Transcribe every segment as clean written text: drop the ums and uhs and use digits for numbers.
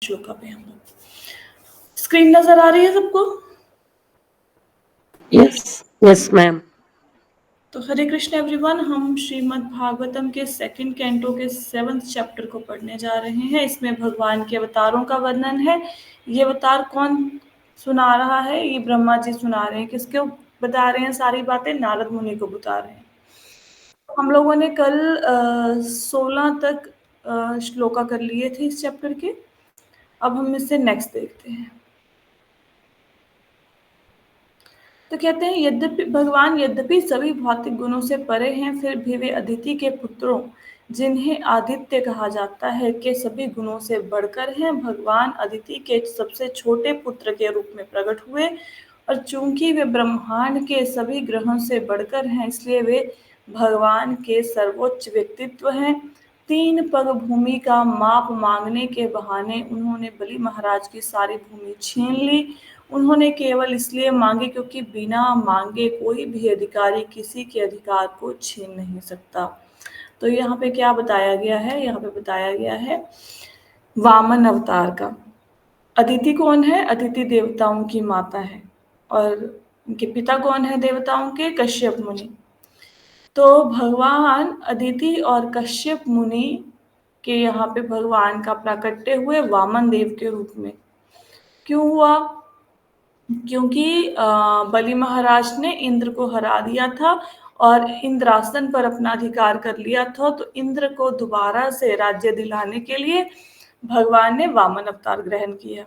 श्लोका पे हम लोग। स्क्रीन नजर आ रही है सबको? Yes ma'am. तो हरे कृष्ण एवरीवन, हम श्रीमद् भागवतम के सेकंड कैंटो के 7th चैप्टर को पढ़ने जा रहे हैं। इसमें भगवान के अवतारों का वर्णन है। ये अवतार कौन सुना रहा है? ये ब्रह्मा जी सुना रहे हैं। किसको बता रहे हैं? सारी बातें नारद मुनि को बता रहे हैं। हम लोगों ने कल 16 तक श्लोका कर लिए थे इस चैप्टर के। अब हम इससे नेक्स्ट देखते हैं। तो कहते हैं, यद्यपि सभी भौतिक गुणों से परे हैं, फिर भी वे अदिति के पुत्रों, जिन्हें आदित्य कहा जाता है, के सभी गुणों से बढ़कर हैं। भगवान अदिति के सबसे छोटे पुत्र के रूप में प्रकट हुए, और चूंकि वे ब्रह्मांड के सभी ग्रहों से बढ़कर हैं, इसलिए वे भगवान के सर्वोच्च व्यक्तित्व हैं। 3 पग भूमि का माप मांगने के बहाने उन्होंने बलि महाराज की सारी भूमि छीन ली। उन्होंने केवल इसलिए मांगे क्योंकि बिना मांगे कोई भी अधिकारी किसी के अधिकार को छीन नहीं सकता। तो यहाँ पे क्या बताया गया है? यहाँ पे बताया गया है वामन अवतार का। अदिति कौन है? अदिति देवताओं की माता है, और उनके पिता कौन है देवताओं के? कश्यप मुनि। तो भगवान अदिति और कश्यप मुनि के यहाँ पे भगवान का प्राकट्य हुए वामन देव के रूप में। क्यों हुआ? क्योंकि बलि महाराज ने इंद्र को हरा दिया था और इंद्रासन पर अपना अधिकार कर लिया था। तो इंद्र को दोबारा से राज्य दिलाने के लिए भगवान ने वामन अवतार ग्रहण किया।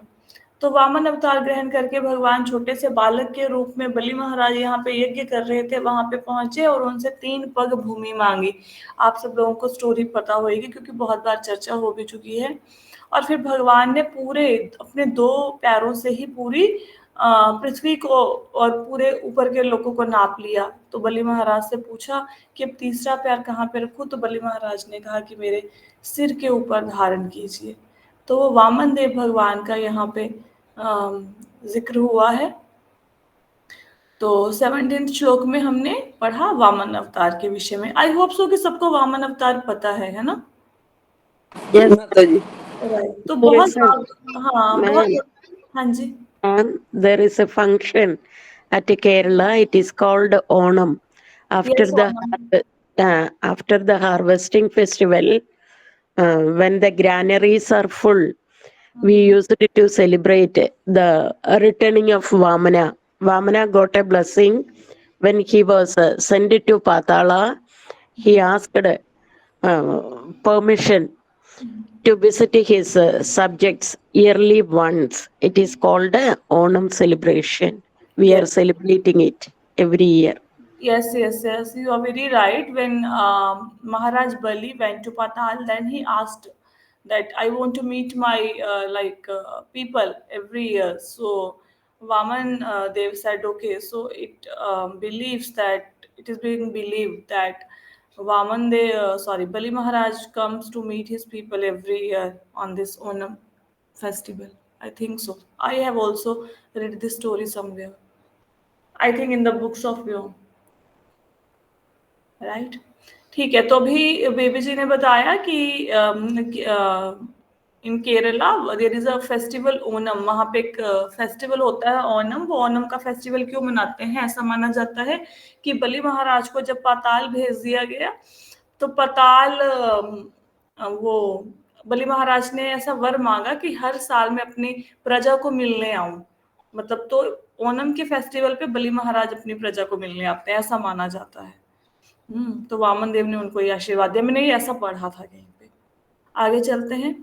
तो वामन अवतार ग्रहण करके भगवान छोटे से बालक के रूप में बलि महाराज यहाँ पे यज्ञ कर रहे थे, वहां पे पहुंचे और उनसे 3 पग भूमि मांगी। आप सब लोगों को स्टोरी पता होगी क्योंकि बहुत बार चर्चा हो भी चुकी है। और फिर भगवान ने पूरे अपने 2 पैरों से ही पूरी पृथ्वी को और पूरे ऊपर के लोगों को नाप लिया। तो बलि महाराज से पूछा कि अब तीसरा पैर कहाँ पे रखूं? तो बलि महाराज ने कहा कि मेरे सिर के ऊपर धारण कीजिए। तो वो वामन देव भगवान का यहाँ पे जिक्र हुआ है। तो 17th श्लोक में हमने पढ़ा वामन अवतार के विषय में। आई होप सो कि सबको वामन अवतार पता है ना? यस माता जी। तो बहुत हाँ जी। There is a function at Kerala. It is called Onam. After the harvesting festival, when the granaries are full, we used to celebrate the returning of Vamana. Vamana got a blessing when he was sent to Patala. He asked permission to visit his subjects yearly once. It is called Onam celebration. We are celebrating it every year. Yes. You are very right. When Maharaj Bali went to Patal, then he asked that I want to meet my people every year. So Vaman Dev said, okay. So it believes that it is being believed that Bali Maharaj comes to meet his people every year on this Onam festival. I think so. I have also read this story somewhere. I think in the books of Vyom. Right, ठीक है। तो अभी baby ji ने बताया कि in Kerala there is a festival Onam. वहां पे एक फेस्टिवल होता है ओनम। वो ओनम का फेस्टिवल क्यों मनाते हैं? ऐसा माना जाता है कि बलि महाराज को जब पाताल भेज दिया गया, तो पाताल वो बलि महाराज ने ऐसा वर मांगा कि हर साल मैं अपनी प्रजा को मिलने आऊं। मतलब तो ओनम के फेस्टिवल पे बलि महाराज अपनी प्रजा को मिलने आते हैं, ऐसा माना जाता है। तो वामन देव ने उनको ये आशीर्वाद दिया। मैंने ये ऐसा पढ़ा था कहीं पे। आगे चलते हैं।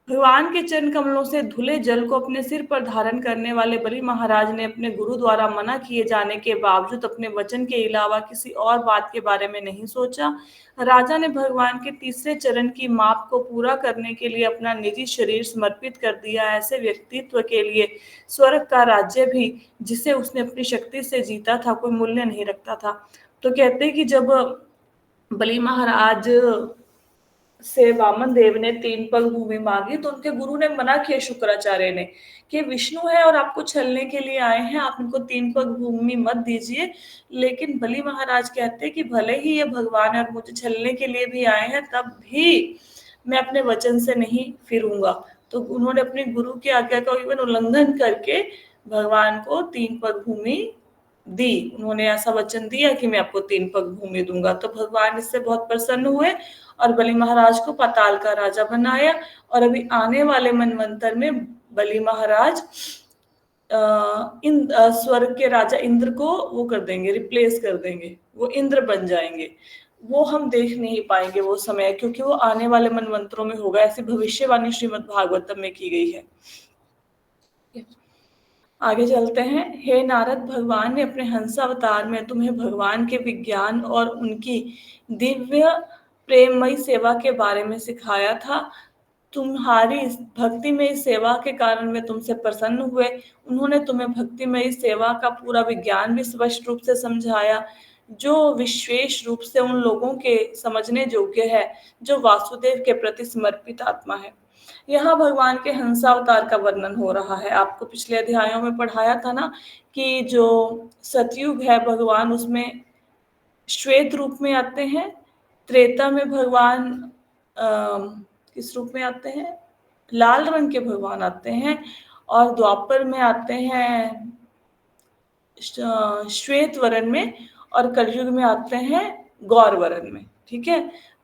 भगवान के चरण कमलों से धुले जल को अपने सिर पर धारण करने वाले बलि महाराज ने अपने गुरु द्वारा मना किए जाने के बावजूद अपने वचन के अलावा किसी और बात के बारे में नहीं सोचा। राजा ने भगवान के तीसरे चरण की माप को पूरा करने के लिए अपना निजी शरीर समर्पित कर दिया। ऐसे व्यक्तित्व के लिए स्वर्ग का राज्य भी, जिसे उसने अपनी शक्ति से जीता था, कोई मूल्य नहीं रखता था। तो कहते हैं कि जब बलि महाराज से वामन देव ने 3 पग भूमि मांगी, तो उनके गुरु ने मना किया, शुक्राचार्य ने, कि विष्णु है और आपको छलने के लिए आए हैं, आप इनको 3 पग भूमि मत दीजिए। लेकिन बलि महाराज कहते हैं कि भले ही ये भगवान है और मुझे छलने के लिए भी आए हैं, तब भी मैं अपने वचन से नहीं फिरूंगा। तो उन्होंने अपने गुरु की आज्ञा का इवन उल्लंघन करके भगवान को 3 पग भूमि दी। उन्होंने ऐसा वचन दिया कि मैं आपको 3 पग भूमि दूंगा। तो भगवान इससे बहुत प्रसन्न हुए और बलि महाराज को पाताल का राजा बनाया। और अभी आने वाले मनवंतर में बलि महाराज स्वर्ग के राजा इंद्र को वो कर देंगे, रिप्लेस कर देंगे, वो इंद्र बन जाएंगे। वो हम देख नहीं पाएंगे वो समय, क्योंकि वो आने वाले मनवंतरों में होगा, ऐसी भविष्यवाणी श्रीमद् भागवतम में की गई है। आगे चलते हैं। हे नारद, भगवान ने अपने हंस अवतार में तुम्हें भगवान के विज्ञान और उनकी दिव्य प्रेममयी सेवा के बारे में सिखाया था। तुम्हारी भक्ति में इस सेवा के कारण वे तुमसे प्रसन्न हुए। उन्होंने तुम्हें भक्ति में इस सेवा का पूरा विज्ञान भी स्पष्ट रूप से समझाया, जो विशेष रूप से उन लोगों के समझने योग्य है जो वासुदेव के प्रति समर्पित आत्मा है। यहाँ भगवान के हंसावतार का वर्णन हो रहा है। आपको पिछले अध्यायों में पढ़ाया था ना कि जो सतयुग है भगवान उसमें श्वेत रूप में आते हैं, त्रेता में भगवान किस रूप में आते हैं, लाल रंग के भगवान आते हैं, और द्वापर में आते हैं श्वेत वर्ण में, और कलयुग में आते हैं गौर वर्ण में। ठीक है,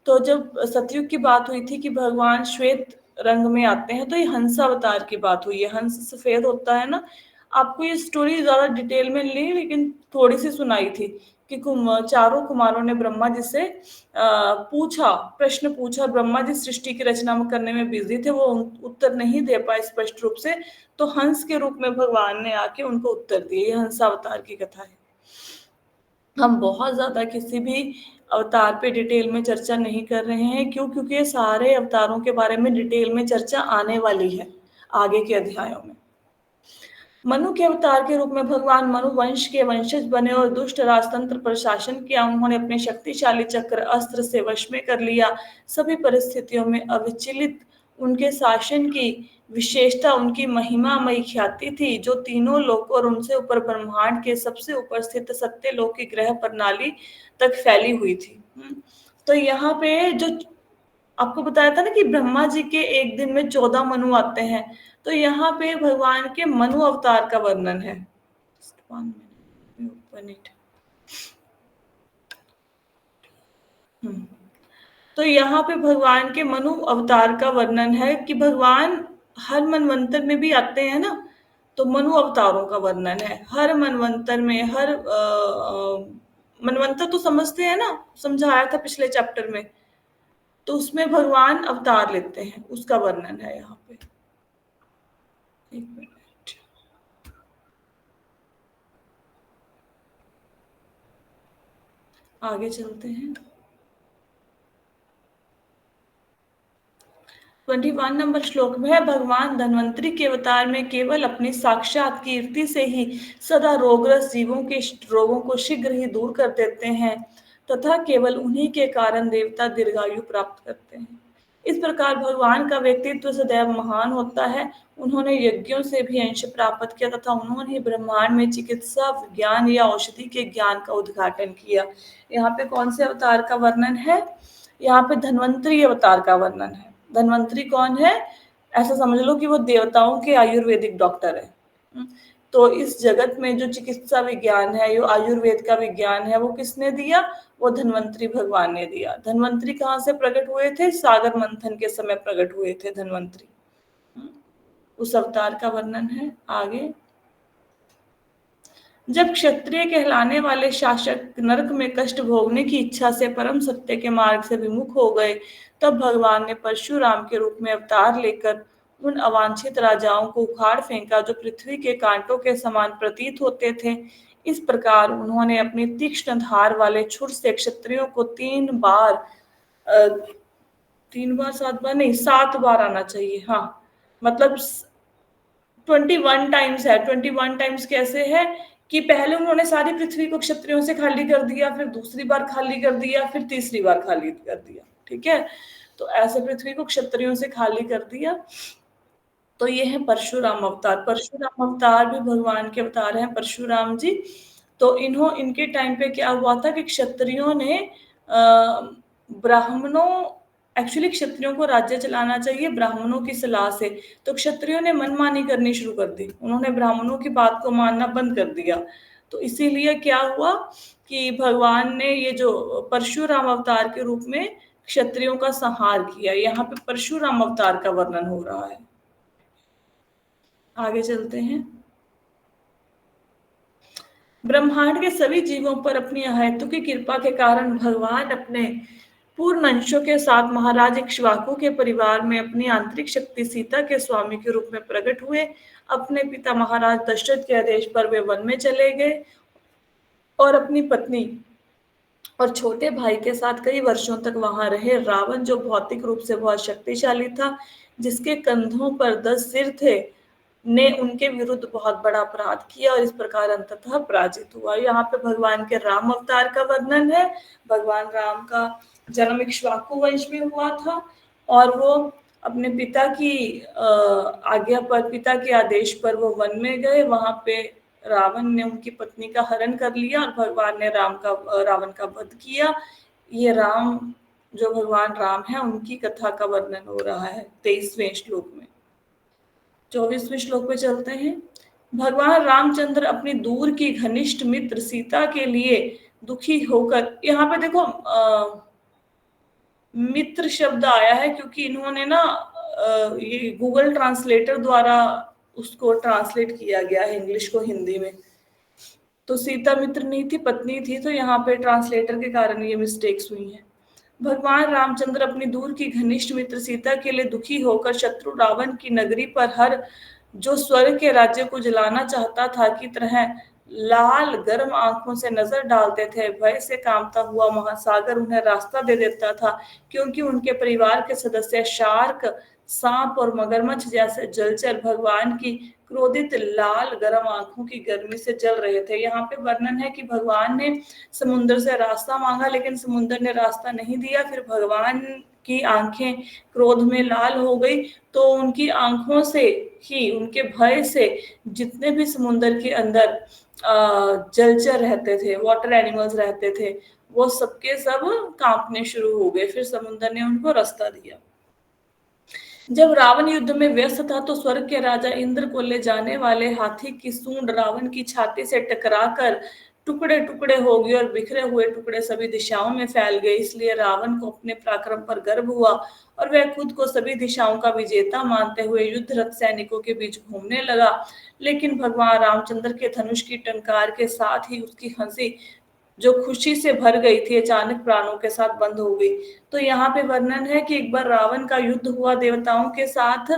तो जब सतयुग की बात हुई थी कि भगवान श्वेत रंग में आते हैं, तो ये हंस अवतार की बात हुई है। हंस सफेद होता है ना। आपको ये स्टोरी ज्यादा डिटेल में नहीं, लेकिन थोड़ी सी सुनाई थी कि चारों कुमारों ने ब्रह्मा जी से प्रश्न पूछा। ब्रह्मा जी सृष्टि की रचना करने में बिजी थे, वो उत्तर नहीं दे पाए स्पष्ट रूप से, तो हंस के रूप में भगवान ने आके उनको उत्तर दिए। ये हंस अवतार की कथा है। हम बहुत ज्यादा किसी भी अवतार पे डिटेल में चर्चा नहीं कर रहे हैं। क्यों? क्योंकि ये सारे अवतारों के बारे में डिटेल में चर्चा आने वाली है आगे के अध्यायों में। मनु के अवतार के रूप में भगवान मनु वंश के वंशज बने और दुष्ट राजतंत्र पर शासन किया। उन्होंने अपने शक्तिशाली चक्र अस्त्र से वश में कर लिया। सभी परिस्थितियों में अविचलित उनके शासन की विशेषता उनकी महिमामयी ख्याति थी, जो तीनों लोक और उनसे ऊपर ब्रह्मांड के सबसे ऊपर स्थित सत्य लोक की ग्रह प्रणाली तक फैली हुई थी। तो यहाँ पे जो आपको बताया था ना कि ब्रह्मा जी के एक दिन में 14 मनु आते हैं, तो यहाँ पे भगवान के मनु अवतार का वर्णन है। तो यहाँ पे भगवान के मनु अवतार का वर्णन है कि भगवान हर मनवंतर में भी आते हैं ना, तो मनु अवतारों का वर्णन है। हर मनवंतर में हर मनवंतर तो समझते हैं ना, समझाया था पिछले चैप्टर में, तो उसमें भगवान अवतार लेते हैं, उसका वर्णन है यहाँ पे। एक मिनट, आगे चलते हैं। 21 नंबर श्लोक में है, भगवान धन्वंतरी के अवतार में केवल अपनी साक्षात कीर्ति से ही सदा रोगग्रस्त जीवों के रोगों को शीघ्र ही दूर कर देते हैं, तथा केवल उन्हीं के कारण देवता दीर्घायु प्राप्त करते हैं। इस प्रकार भगवान का व्यक्तित्व सदैव महान होता है। उन्होंने यज्ञों से भी अंश प्राप्त किया, तथा उन्होंने ब्रह्मांड में चिकित्सा विज्ञान या औषधि के ज्ञान का उद्घाटन किया। यहाँ पे कौन से अवतार का वर्णन है? यहाँ पे धन्वंतरी अवतार का वर्णन है। धन्वंतरी कौन है? ऐसा समझ लो कि वो देवताओं के आयुर्वेदिक डॉक्टर है। तो इस जगत में जो चिकित्सा विज्ञान है, जो आयुर्वेद का विज्ञान है, वो किसने दिया? वो धन्वंतरी भगवान ने दिया। धन्वंतरी कहाँ से प्रकट हुए थे? सागर मंथन के समय प्रकट हुए थे धन्वंतरी। उस अवतार का वर्णन है आगे। जब क्षत्रिय कहलाने वाले शासक नरक में कष्ट भोगने की इच्छा से परम सत्य के मार्ग से विमुख हो गए, तब भगवान ने परशुराम के रूप में अवतार लेकर उन अवांछित राजाओं को उखाड़ फेंका जो पृथ्वी के कांटों के समान प्रतीत होते थे। इस प्रकार उन्होंने अपनी तीक्ष्ण धार वाले छुर से क्षत्रियों को 3 बार 7 बार नहीं 7 बार आना चाहिए। हाँ, मतलब 21 टाइम्स है। 21 टाइम्स कैसे है कि पहले उन्होंने सारी पृथ्वी को क्षत्रियों से खाली कर दिया, फिर दूसरी बार खाली कर दिया, फिर तीसरी बार खाली कर दिया। ठीक है, तो ऐसे पृथ्वी को क्षत्रियों से खाली कर दिया। तो ये है परशुराम अवतार। परशुराम अवतार भी भगवान के अवतार हैं, परशुराम जी। तो इनके टाइम पे क्या हुआ था कि क्षत्रियों ने ब्राह्मणों एक्चुअली क्षत्रियों को राज्य चलाना चाहिए ब्राह्मणों की सलाह से, तो क्षत्रियों ने मनमानी करनी शुरू कर दी, उन्होंने ब्राह्मणों की बात को मानना बंद कर दिया। तो इसीलिए क्या हुआ कि भगवान ने ये जो परशुराम अवतार के रूप में क्षत्रियों का संहार किया। यहाँ पे परशुराम अवतार का वर्णन हो रहा है। आगे चलते हैं। ब्रह्मांड के सभी जीवों पर अपनी अहेतु की कृपा के कारण भगवान अपने पूर्ण अंशों के साथ महाराज इक्ष्वाकु के परिवार में अपनी आंतरिक शक्ति सीता के स्वामी के रूप में प्रकट हुए। अपने पिता महाराज दशरथ के आदेश पर वे वन में चले गए और अपनी पत्नी और छोटे भाई के साथ कई वर्षों तक वहां रहे। रावण, जो भौतिक रूप से बहुत शक्तिशाली था, जिसके कंधों पर 10 सिर थे, ने उनके विरुद्ध बहुत बड़ा अपराध किया और इस प्रकार अंततः पराजित हुआ। यहाँ पे भगवान के राम अवतार का वर्णन है। भगवान राम का जन्म इक्ष्वाकु वंश में हुआ था और वो अपने पिता की आज्ञा पर, पिता के आदेश पर वो वन में गए। वहां पे रावण ने उनकी पत्नी का हरण कर लिया और भगवान ने रावण का वध किया। ये राम, जो भगवान राम है, उनकी कथा का वर्णन हो रहा है 23वें श्लोक में। 24वें श्लोक पे चलते हैं। भगवान रामचंद्र अपनी दूर की घनिष्ठ मित्र सीता के लिए दुखी होकर, यहाँ पे देखो मित्र शब्द आया है क्योंकि इन्होंने ना ये गूगल ट्रांसलेटर द्वारा उसको ट्रांसलेट किया गया है इंग्लिश को हिंदी में। तो सीता मित्र नहीं थी, पत्नी थी, तो यहाँ पे ट्रांसलेटर के कारण ये मिस्टेक्स हुई हैं। भगवान रामचंद्र अपनी दूर की घनिष्ठ मित्र सीता के लिए दुखी होकर शत्रु रावण की नगरी पर हर जो स्वर्ग के राज्य को जलाना चाहता था की तरह लाल गर्म आंखों से नजर डालते थे। भय से कांपता हुआ महासागर उन्हें रास्ता दे देता था, क्योंकि उनके परिवार के सदस्य शार्क, सांप और मगरमच्छ जैसे जलचर भगवान की क्रोधित लाल गर्म आंखों की गर्मी से जल रहे थे। यहाँ पे वर्णन है कि भगवान ने समुद्र से रास्ता मांगा, लेकिन समुद्र ने रास्ता नहीं दिया। फिर भगवान की आंखें क्रोध में लाल हो गई, तो उनकी आंखों से ही, उनके भय से जितने भी समुद्र के अंदर जलचर रहते थे, वाटर एनिमल्स रहते थे, वो सबके सब कांपने शुरू हो गए। फिर समुद्र ने उनको रास्ता दिया। जब रावण युद्ध में व्यस्त था तो स्वर्ग के राजा इंद्र को ले जाने वाले हाथी की सूंड रावण की छाती से टकराकर टुकड़े टुकड़े हो गई और बिखरे हुए टुकड़े सभी दिशाओं में फैल गए। इसलिए रावण को अपने पराक्रम पर गर्व हुआ और वह खुद को सभी दिशाओं का विजेता मानते हुए युद्धरत सैनिकों के बीच घूमने लगा। लेकिन भगवान रामचंद्र के धनुष की टंकार के साथ ही उसकी हंसी, जो खुशी से भर गई थी, अचानक प्राणों के साथ बंद हो गई। तो यहाँ पे वर्णन है कि एक बार रावण का युद्ध हुआ देवताओं के साथ।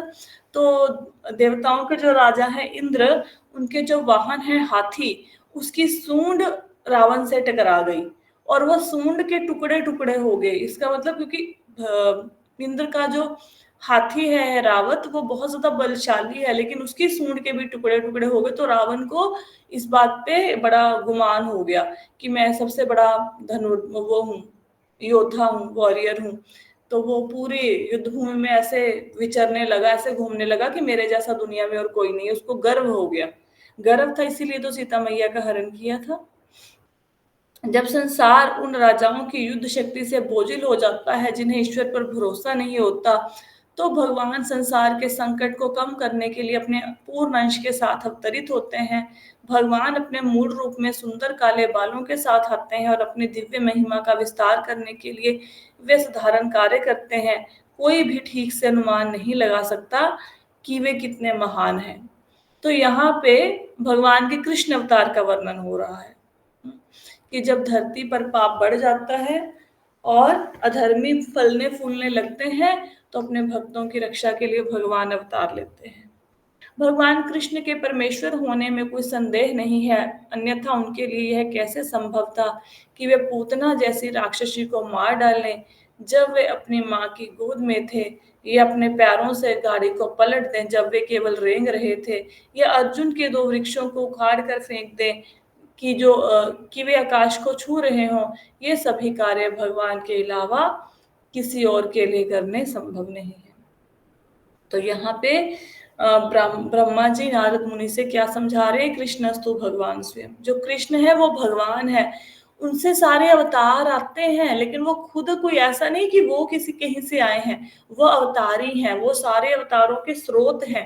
तो देवताओं के जो राजा है इंद्र, उनके जो वाहन है हाथी, उसकी सूंड रावण से टकरा गई और वह सूंड के टुकड़े टुकड़े हो गए। इसका मतलब, क्योंकि इंद्र का जो हाथी है रावत, वो बहुत ज्यादा बलशाली है, लेकिन उसकी सूंड के भी टुकड़े टुकड़े हो गए। तो रावण को इस बात पे बड़ा गुमान हो गया कि मैं सबसे बड़ा वो हूँ, योद्धा हूँ, वॉरियर हूँ। तो वो पूरी युद्ध भूमि में ऐसे विचरने लगा, ऐसे घूमने लगा कि मेरे जैसा दुनिया में और कोई नहीं है। उसको गर्व हो गया, गर्व था, इसीलिए तो सीता मैया का हरण किया था। जब संसार उन राजाओं की युद्ध शक्ति से बोझिल हो जाता है जिन्हें ईश्वर पर भरोसा नहीं होता, तो भगवान संसार के संकट को कम करने के लिए अपने पूर्ण अंश के साथ अवतरित होते हैं। भगवान अपने मूल रूप में सुंदर काले बालों के साथ आते हैं और अपनी दिव्य महिमा का विस्तार करने के लिए वे साधारण कार्य करते हैं। कोई भी ठीक से अनुमान नहीं लगा सकता कि वे कितने महान हैं। तो यहाँ पे भगवान के कृष्ण अवतार का वर्णन हो रहा है कि जब धरती पर पाप बढ़ जाता है और अधर्मी फलने फूलने लगते हैं, तो अपने भक्तों की रक्षा के लिए भगवान अवतार लेते हैं। भगवान कृष्ण के परमेश्वर होने में कोई संदेह नहीं है, अन्यथा उनके लिए यह कैसे संभव था कि वे पूतना जैसी राक्षसी को मार डालें जब वे अपनी माँ की गोद में थे, या अपने पैरों से गाड़ी को पलट दें जब वे केवल रेंग रहे थे, या अर्जुन के 2 वृक्षों को उखाड़ कर फेंक दें कि वे आकाश को छू रहे हों। ये सभी कार्य भगवान के अलावा किसी और के लिए करने संभव नहीं है। तो यहाँ पे ब्रह्मा जी नारद मुनि से क्या समझा रहे हैं? कृष्णस्तु भगवान स्वयं, जो कृष्ण है वो भगवान है, उनसे सारे अवतार आते हैं, लेकिन वो खुद कोई ऐसा नहीं कि वो किसी कहीं से आए हैं, वो अवतारी हैं, वो सारे अवतारों के स्रोत हैं।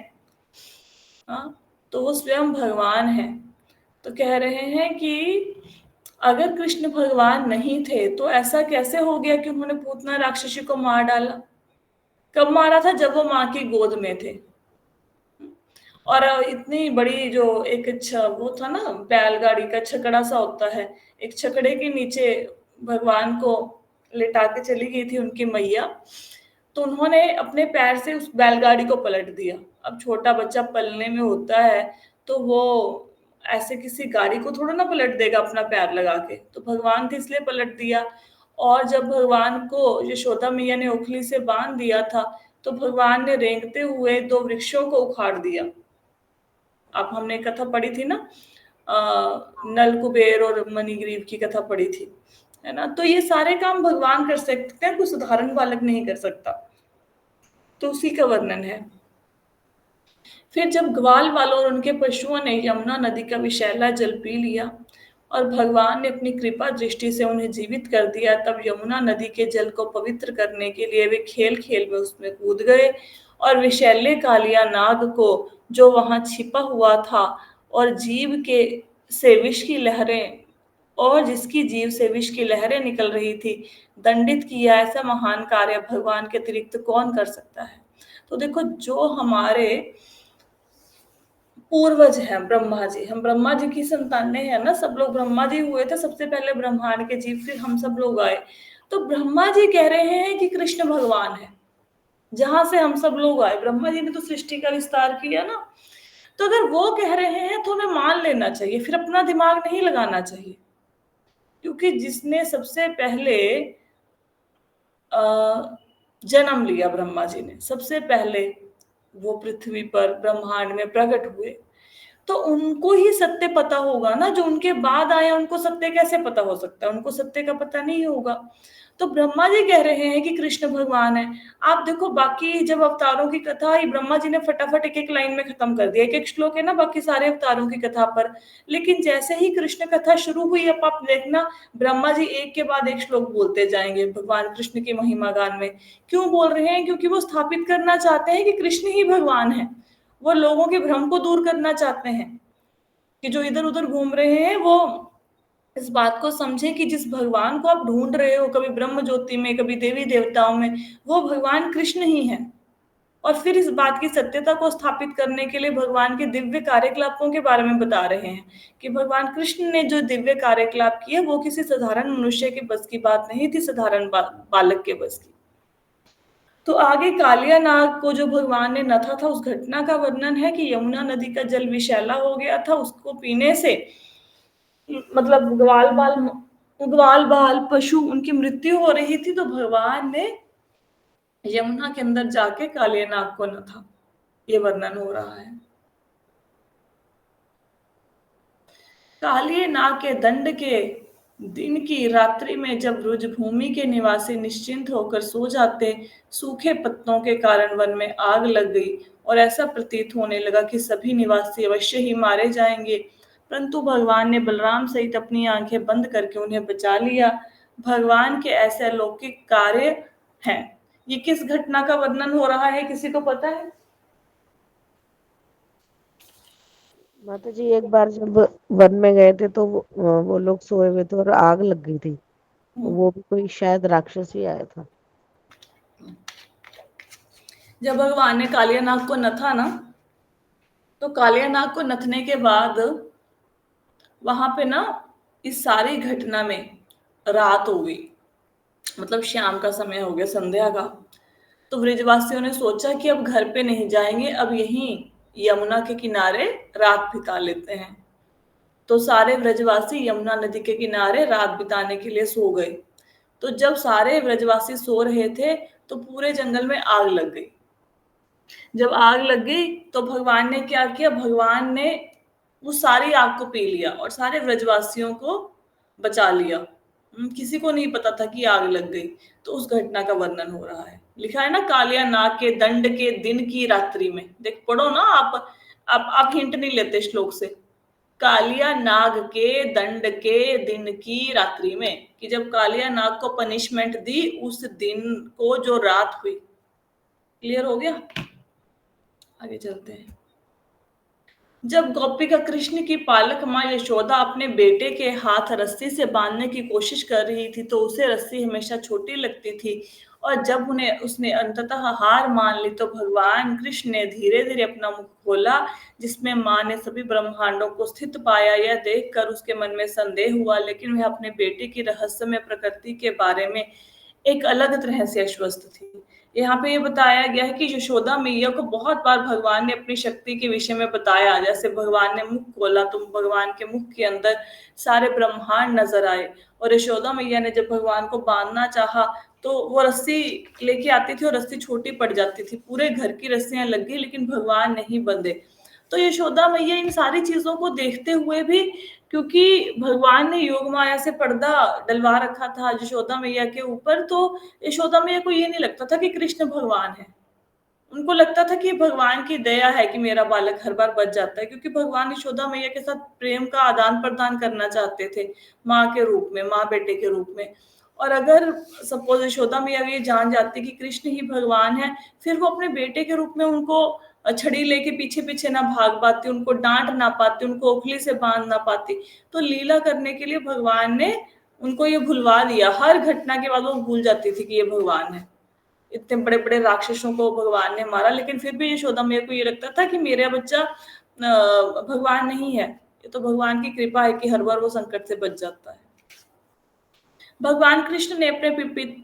हाँ, तो वो स्वयं भगवान है। तो कह रहे हैं कि अगर कृष्ण भगवान नहीं थे तो ऐसा कैसे हो गया कि उन्होंने पूतना राक्षसी को मार डाला? कब मारा था? जब वो माँ की गोद में थे। और इतनी बड़ी जो एक वो था ना, बैलगाड़ी का छकड़ा सा होता है, एक छकड़े के नीचे भगवान को लिटा के चली गई थी उनकी मैया, तो उन्होंने अपने पैर से उस बैलगाड़ी को पलट दिया। अब छोटा बच्चा पलने में होता है, तो वो ऐसे किसी गाड़ी को थोड़ा ना पलट देगा अपना पैर लगा के, तो भगवान थे इसलिए पलट दिया। और जब भगवान को यशोदा मैया ने ओखली से बांध दिया था, तो भगवान ने रेंगते हुए 2 वृक्षों को उखाड़ दिया। अब हमने कथा पढ़ी थी ना, नल कुबेर और मणिग्रीव की कथा पढ़ी थी, है ना? तो ये सारे काम भगवान कर सकते हैं, कोई साधारण बालक नहीं कर सकता। तो उसी का वर्णन है। फिर जब ग्वाल वालों और उनके पशुओं ने यमुना नदी का विषैला जल पी लिया और भगवान ने अपनी कृपा दृष्टि से उन्हें जीवित कर दिया, तब यमुना नदी के जल को पवित्र करने के लिए वे खेल खेल में उसमें कूद गए और विषैले कालिया नाग को, जो वहां छिपा हुआ था और जीव के से विष की लहरें और जिसकी जीव से विष की लहरें निकल रही थी, दंडित किया। ऐसा महान कार्य भगवान के अतिरिक्त कौन कर सकता है? तो देखो, जो हमारे पूर्वज हैं ब्रह्मा जी, हम ब्रह्मा जी की संतानें हैं ना, सब लोग ब्रह्मा जी हुए थे सबसे पहले ब्रह्मांड के जीव, फिर हम सब लोग आए। तो ब्रह्मा जी कह रहे हैं कि कृष्ण भगवान है, जहां से हम सब लोग आए। ब्रह्मा जी ने तो सृष्टि का विस्तार किया ना, तो अगर वो कह रहे हैं तो हमें मान लेना चाहिए, फिर अपना दिमाग नहीं लगाना चाहिए। क्योंकि जिसने सबसे पहले जन्म लिया, ब्रह्मा जी ने सबसे पहले वो पृथ्वी पर ब्रह्मांड में प्रकट हुए, तो उनको ही सत्य पता होगा ना। जो उनके बाद आए उनको सत्य कैसे पता हो सकता है? उनको सत्य का पता नहीं होगा। तो ब्रह्मा जी कह रहे हैं कि कृष्ण भगवान है। आप देखो, बाकी जब अवतारों की कथा आई, ब्रह्मा जी ने फटाफट एक एक लाइन में खत्म कर दिया। एक एक श्लोक है ना बाकी सारे अवतारों की कथा पर, लेकिन जैसे ही कृष्ण कथा शुरू हुई, अब आप देखना, ब्रह्मा जी एक के बाद एक श्लोक बोलते जाएंगे भगवान कृष्ण की महिमा गान में। क्यों बोल रहे हैं? क्योंकि वो स्थापित करना चाहते हैं कि कृष्ण ही भगवान है। वो लोगों के भ्रम को दूर करना चाहते हैं कि जो इधर उधर घूम रहे हैं, वो इस बात को समझे कि जिस भगवान को आप ढूंढ रहे हो, कभी ब्रह्म ज्योति में, कभी देवी देवताओं में, वो भगवान कृष्ण ही है। और फिर इस बात की सत्यता को स्थापित करने के लिए भगवान के दिव्य कार्यकलापों के बारे में बता रहे हैं कि भगवान कृष्ण ने जो दिव्य कार्यकलाप किए, वो किसी साधारण मनुष्य के बस की बात नहीं थी, साधारण बालक के बस की। तो आगे कालिया नाग को जो भगवान ने नथा था, उस घटना का वर्णन है कि यमुना नदी का जल विषैला हो गया था, उसको पीने से मतलब ग्वाल बाल पशु उनकी मृत्यु हो रही थी। तो भगवान ने यमुना के अंदर जाके कालिया नाग को नथा, ये वर्णन हो रहा है। कालिया नाग के दंड के दिन की रात्रि में जब ब्रजभूमि के निवासी निश्चिंत होकर सो जाते, सूखे पत्तों के कारण वन में आग लग गई और ऐसा प्रतीत होने लगा कि सभी निवासी अवश्य ही मारे जाएंगे। परंतु भगवान ने बलराम सहित अपनी आंखें बंद करके उन्हें बचा लिया। भगवान के ऐसे अलौकिक कार्य हैं। ये किस घटना का वर्णन हो रहा है, किसी को पता है? माता जी, एक बार जब वन में गए थे तो वो लोग सोए हुए थे और आग लग गई थी। वो भी कोई शायद राक्षस ही आया था। जब भगवान ने कालिया नाग को नथा ना, तो कालिया नाग को नथने के बाद वहां पे ना, इस सारी घटना में रात हो गई, मतलब शाम का समय हो गया, संध्या का। तो ब्रिजवासियों ने सोचा कि अब घर पे नहीं जाएंगे, अब यहीं यमुना के किनारे रात बिता लेते हैं। तो सारे ब्रजवासी यमुना नदी के किनारे रात बिताने के लिए सो गए। तो जब सारे ब्रजवासी सो रहे थे, तो पूरे जंगल में आग लग गई। जब आग लग गई तो भगवान ने क्या किया? भगवान ने वो सारी आग को पी लिया और सारे ब्रजवासियों को बचा लिया। किसी को नहीं पता था कि आग लग गई। तो उस घटना का वर्णन हो रहा है। लिखा है ना, कालिया नाग के दंड के दिन की रात्रि में। देख, पढ़ो ना आप हिंट नहीं लेते श्लोक से। कालिया नाग के दंड के दिन की रात्रि में, कि जब कालिया नाग को पनिशमेंट दी उस दिन को जो रात हुई। क्लियर हो गया? आगे चलते हैं। जब गोपिका कृष्ण की पालक माँ यशोदा अपने बेटे के हाथ रस्सी से बांधने की कोशिश कर रही थी तो उसे रस्सी हमेशा छोटी लगती थी, और जब उन्हें उसने अंततः हार मान ली तो भगवान कृष्ण ने धीरे धीरे अपना मुख खोला, जिसमें माँ ने सभी ब्रह्मांडों को स्थित पाया। यह देखकर उसके मन में संदेह हुआ, लेकिन वह अपने बेटे की रहस्यमय प्रकृति के बारे में एक अलग तरह से आश्वस्त थी। यहाँ पे ये बताया गया है कि यशोदा मैया को बहुत बार भगवान ने अपनी शक्ति के विषय में बताया। जैसे भगवान ने मुख खोला तो भगवान के मुख के अंदर सारे ब्रह्मांड नजर आए, और यशोदा मैया ने जब भगवान को बांधना चाहा तो वो रस्सी लेके आती थी और रस्सी छोटी पड़ जाती थी। पूरे घर की रस्सियां लग गई लेकिन भगवान नहीं बंधे। तो यशोदा मैया इन सारी चीजों को देखते हुए भी, क्योंकि भगवान ने योग माया से पर्दा डलवा रखा था यशोदा मैया के ऊपर, तो यशोदा मैया को ये नहीं लगता था कि कृष्ण भगवान है। उनको लगता था कि भगवान की दया है कि मेरा बालक हर बार बच जाता है, क्योंकि भगवान यशोदा मैया के साथ प्रेम का आदान प्रदान करना चाहते थे, माँ के रूप में, माँ बेटे के रूप में। और अगर सपोज यशोदा मैया ये जान जाती कि कृष्ण ही भगवान है, फिर वो अपने बेटे के रूप में उनको छड़ी लेके पीछे पीछे ना भाग पाती, उनको डांट ना पाती, उनको ओखली से बांध ना पाती। तो लीला करने के लिए भगवान ने उनको ये भुलवा दिया। हर घटना के बाद वो भूल जाती थी कि ये भगवान है। इतने बड़े बड़े राक्षसों को भगवान ने मारा, लेकिन फिर भी यशोदा मैया को ये लगता था कि मेरा बच्चा भगवान नहीं है, ये तो भगवान की कृपा है कि हर बार वो संकट से बच जाता है। भगवान कृष्ण ने अपने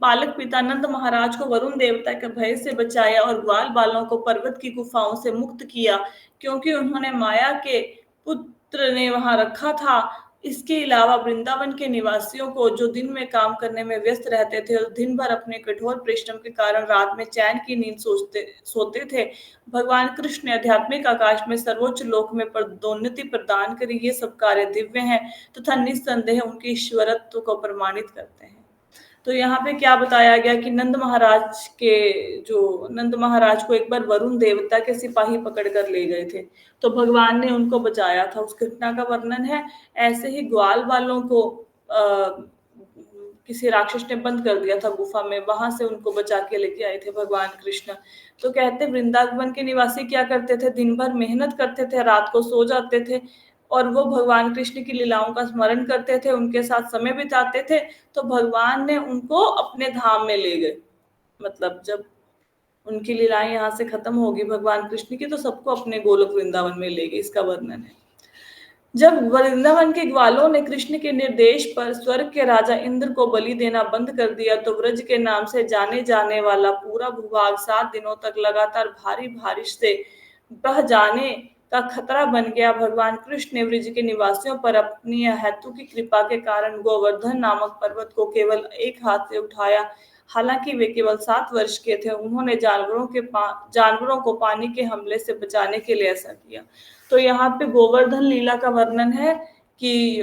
पालक पिता नंद महाराज को वरुण देवता के भय से बचाया और ग्वाल बालों को पर्वत की गुफाओं से मुक्त किया, क्योंकि उन्होंने माया के पुत्र ने वहां रखा था। इसके अलावा वृंदावन के निवासियों को, जो दिन में काम करने में व्यस्त रहते थे और दिन भर अपने कठोर परिश्रम के कारण रात में चैन की नींद सोते थे, भगवान कृष्ण ने आध्यात्मिक आकाश में सर्वोच्च लोक में पदोन्नति प्रदान करी। ये सब कार्य दिव्य हैं तथा निस्संदेह उनके ईश्वरत्व को प्रमाणित करते हैं। तो यहाँ पे क्या बताया गया कि नंद महाराज को एक बार वरुण देवता के सिपाही पकड़ कर ले गए थे, तो भगवान ने उनको बचाया था। उस घटना का वर्णन है। ऐसे ही ग्वाल वालों को किसी राक्षस ने बंद कर दिया था गुफा में, वहां से उनको बचा के लेके आए थे भगवान कृष्ण। तो कहते वृंदावन के निवासी क्या करते थे, दिन भर मेहनत करते थे, रात को सो जाते थे और वो भगवान कृष्ण की लीलाओं का स्मरण करते थे, उनके साथ समय बिताते थे। तो भगवान ने उनको अपने धाम में ले गए। मतलब जब उनकी लीलाएं यहाँ से खत्म होगी भगवान कृष्ण की, तो सबको अपने गोलोक वृंदावन में ले गए। इसका वर्णन है। जब वृंदावन के ग्वालों ने कृष्ण के निर्देश पर स्वर्ग के राजा इंद्र को बलि देना बंद कर दिया, तो व्रज के नाम से जाने जाने वाला पूरा भूभाग 7 दिनों तक लगातार भारी बारिश से बह जाने का खतरा बन गया। भगवान कृष्ण ने व्रज के निवासियों पर अपनी हेतु की कृपा के कारण गोवर्धन नामक पर्वत को केवल एक हाथ से उठाया। हालांकि वे केवल 7 वर्ष के थे, उन्होंने जानवरों को पानी के हमले से बचाने के लिए ऐसा किया। तो यहाँ पे गोवर्धन लीला का वर्णन है कि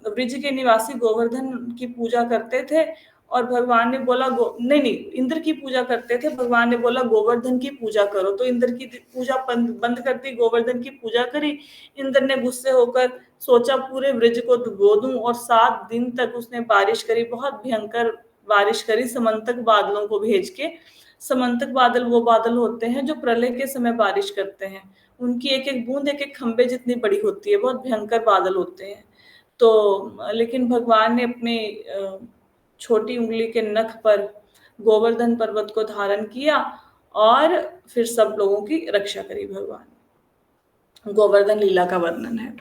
ब्रिज के निवासी गोवर्धन की पूजा करते थे और भगवान ने बोला नहीं, इंद्र की पूजा करते थे। भगवान ने बोला गोवर्धन की पूजा करो, तो इंद्र की पूजा बंद कर दी, गोवर्धन की पूजा करी। इंद्र ने गुस्से होकर सोचा पूरे ब्रिज को डुबो दूं, और 7 दिन तक उसने बारिश करी, बहुत भयंकर बारिश करी, समंतक बादलों को भेज के। समंतक बादल वो बादल होते हैं जो प्रलय के समय बारिश करते हैं। उनकी एक एक बूंद एक एक खंबे जितनी बड़ी होती है, बहुत भयंकर बादल होते हैं। तो लेकिन भगवान ने अपने छोटी उंगली के नख पर गोवर्धन पर्वत को धारण किया और फिर सब लोगों की रक्षा करी। भगवान गोवर्धन लीला का वर्णन है।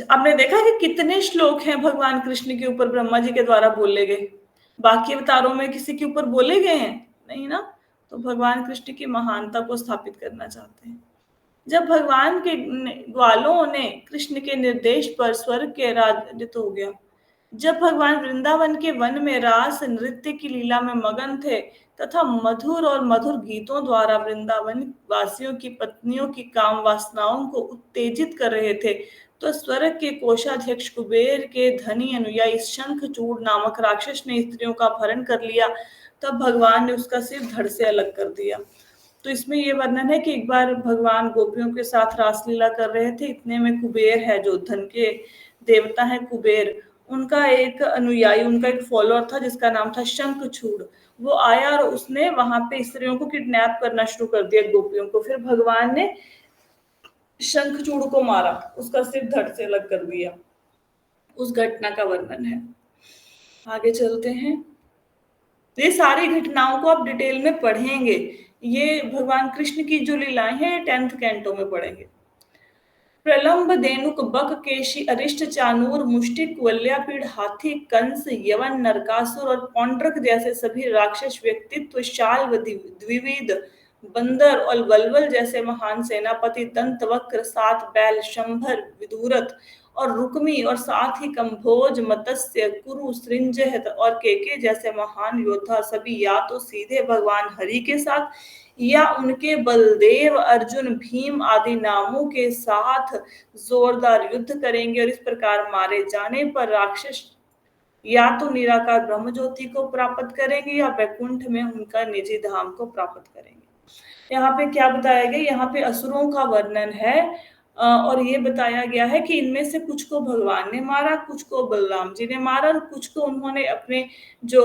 आपने देखा कि कितने श्लोक हैं भगवान कृष्ण के ऊपर ब्रह्मा जी के द्वारा बोले गए। बाकी अवतारों में किसी के ऊपर बोले गए हैं नहीं ना। तो भगवान कृष्ण की महानता को स्थापित करना चाहते हैं। जब भगवान के ग्वालों ने कृष्ण के निर्देश पर स्वर्ग के राज्य हो गया, जब भगवान वृंदावन के वन में रास नृत्य की लीला में मगन थे तथा मधुर और मधुर गीतों द्वारा वृंदावन वासियों की पत्नियों की काम वासनाओं को उत्तेजित कर रहे थे, तो स्वर्ग के कोषाध्यक्ष कुबेर के धनी अनुयायी शंखचूड़ नामक राक्षस ने स्त्रियों का अपहरण कर लिया। तब भगवान ने उसका सिर धड़ से अलग कर दिया। तो इसमें ये वर्णन है कि एक बार भगवान गोपियों के साथ रासलीला कर रहे थे, इतने में कुबेर है, जो धन के देवता है कुबेर, उनका एक अनुयायी, उनका एक फॉलोअर था जिसका नाम था शंखचूड़। वो आया और उसने वहां पे स्त्रियों को किडनैप करना शुरू कर दिया, गोपियों को। फिर भगवान ने शंखचूड़ को मारा, उसका सिर धड़ से अलग कर दिया। उस घटना का वर्णन है। आगे चलते हैं। ये सारी घटनाओं को आप डिटेल में पढ़ेंगे। ये भगवान कृष्ण की जो लीलाएं हैं 10th कैंटो में पढ़ेंगे। प्रलंब धेनुक बक केशी अरिष्ट चानूर मुष्टिक वल्यापीड़ हाथी कंस यवन नरकासुर और पौंड्रक जैसे सभी राक्षस व्यक्तित्व, शाल व द्विविध बंदर और वल्वल जैसे महान सेनापति, दंत वक्र, सात बैल, शंभर, विदुरथ और रुक्मी, और साथ ही कंभोज, मत्स्य, कुरु, सृंजह और केके जैसे महान योद्धा, सभी या तो सीधे भगवान हरि के साथ या उनके बलदेव, अर्जुन, भीम आदि नामों के साथ जोरदार युद्ध करेंगे। और इस प्रकार मारे जाने पर राक्षस या तो निराकार ब्रह्म ज्योति को प्राप्त करेंगे या वैकुंठ में उनका निजी धाम को प्राप्त करेंगे। यहाँ पे क्या बताया गया, यहाँ पे असुरों का वर्णन है और ये बताया गया है कि इनमें से कुछ को भगवान ने मारा, कुछ को बलराम जी ने मारा और कुछ को उन्होंने अपने जो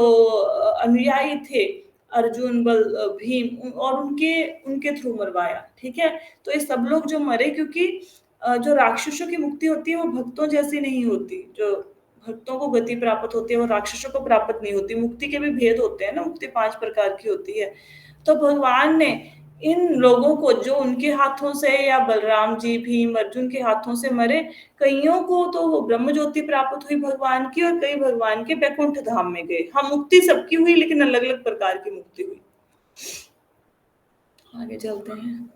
अनुयायी थे अर्जुन, बल, भीम और उनके उनके थ्रू मरवाया। ठीक है, तो ये सब लोग जो मरे, क्योंकि जो राक्षसों की मुक्ति होती है वो भक्तों जैसी नहीं होती। जो भक्तों को गति प्राप्त होती है वो राक्षसों को प्राप्त नहीं होती। मुक्ति के भी भेद होते हैं ना, मुक्ति 5 प्रकार की होती है। तो भगवान ने इन लोगों को जो उनके हाथों से या बलराम जी, भीम, अर्जुन के हाथों से मरे, कईयों को तो वो ब्रह्म ज्योति प्राप्त हुई भगवान की और कई भगवान के बैकुंठ धाम में गए। हाँ, मुक्ति सबकी हुई लेकिन अलग अलग प्रकार की मुक्ति हुई। आगे चलते हैं।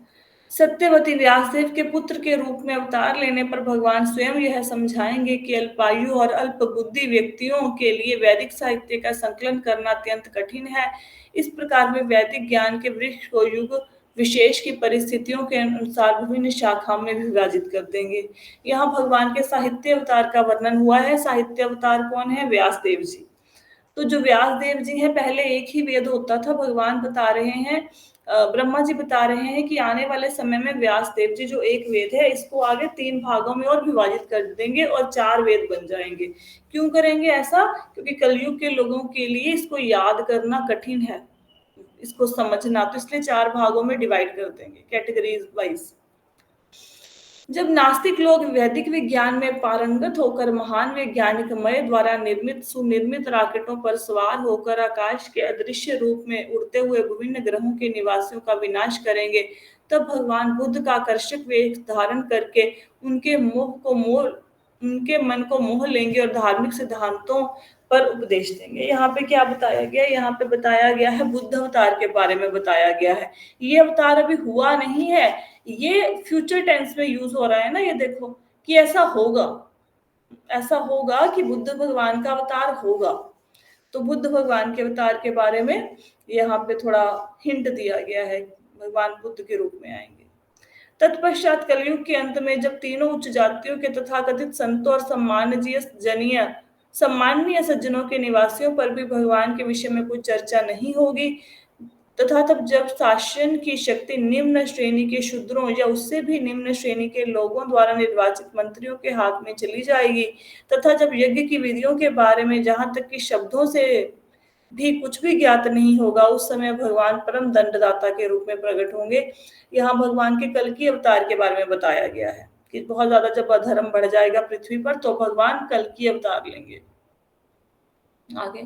सत्यवती व्यासदेव के पुत्र के रूप में अवतार लेने पर भगवान स्वयं यह समझाएंगे कि अल्पायु और अल्प बुद्धि व्यक्तियों के लिए वैदिक साहित्य का संकलन करना अत्यंत कठिन है। इस प्रकार वे वैदिक ज्ञान के वृक्ष को युग विशेष की परिस्थितियों के अनुसार विभिन्न शाखाओं में विभाजित कर देंगे। यहाँ भगवान के साहित्य अवतार का वर्णन हुआ है। साहित्य अवतार कौन है? व्यासदेव जी। तो जो व्यासदेव जी हैं, पहले एक ही वेद होता था। भगवान बता रहे हैं, ब्रह्मा जी बता रहे हैं कि आने वाले समय में व्यासदेव जी जो एक वेद है इसको आगे 3 भागों में और विभाजित कर देंगे और 4 वेद बन जाएंगे। क्यों करेंगे ऐसा? क्योंकि कलयुग के लोगों के लिए इसको याद करना कठिन है, इसको समझना, तो इसलिए 4 भागों में डिवाइड कर देंगे कैटेगरीज वाइज। जब नास्तिक लोग वैदिक विज्ञान में पारंगत होकर महान वैज्ञानिक मय द्वारा निर्मित सुनिर्मित रॉकेटों पर सवार होकर आकाश के अदृश्य रूप में उड़ते हुए विभिन्न ग्रहों के निवासियों का विनाश करेंगे, तब भगवान बुद्ध का आकर्षक वेश धारण करके उनके मन को मोह लेंगे और धार्मिक सिद्धांतों पर उपदेश देंगे। यहाँ पे क्या बताया गया? यहाँ पे बताया गया है बुद्ध अवतार के बारे में बताया गया है। ये अवतार अभी हुआ नहीं है, ये फ्यूचर टेंस में यूज हो रहा है ना। ये देखो कि ऐसा होगा कि बुद्ध भगवान का अवतार होगा। तो बुद्ध भगवान के अवतार के बारे में यहाँ पे थोड़ा हिंट दिया गया है, भगवान बुद्ध के रूप में आएंगे। तत्पश्चात कलयुग के अंत में जब तीनों उच्च जातियों के तथाकथित संतों और सम्माननीय सज्जनों के निवासियों पर भी भगवान के विषय में कोई चर्चा नहीं होगी, तथा तब जब शासन की शक्ति निम्न श्रेणी के शूद्रों या उससे भी निम्न श्रेणी के लोगों द्वारा निर्वाचित मंत्रियों के हाथ में चली जाएगी, तथा जब यज्ञ की विधियों के बारे में जहां तक कि शब्दों से भी कुछ भी ज्ञात नहीं होगा, उस समय भगवान परम दंडदाता के रूप में प्रकट होंगे। यहाँ भगवान के कल की अवतार के बारे में बताया गया है कि बहुत ज्यादा जब अधर्म बढ़ जाएगा पृथ्वी पर तो भगवान कल की अवतार लेंगे। आगे,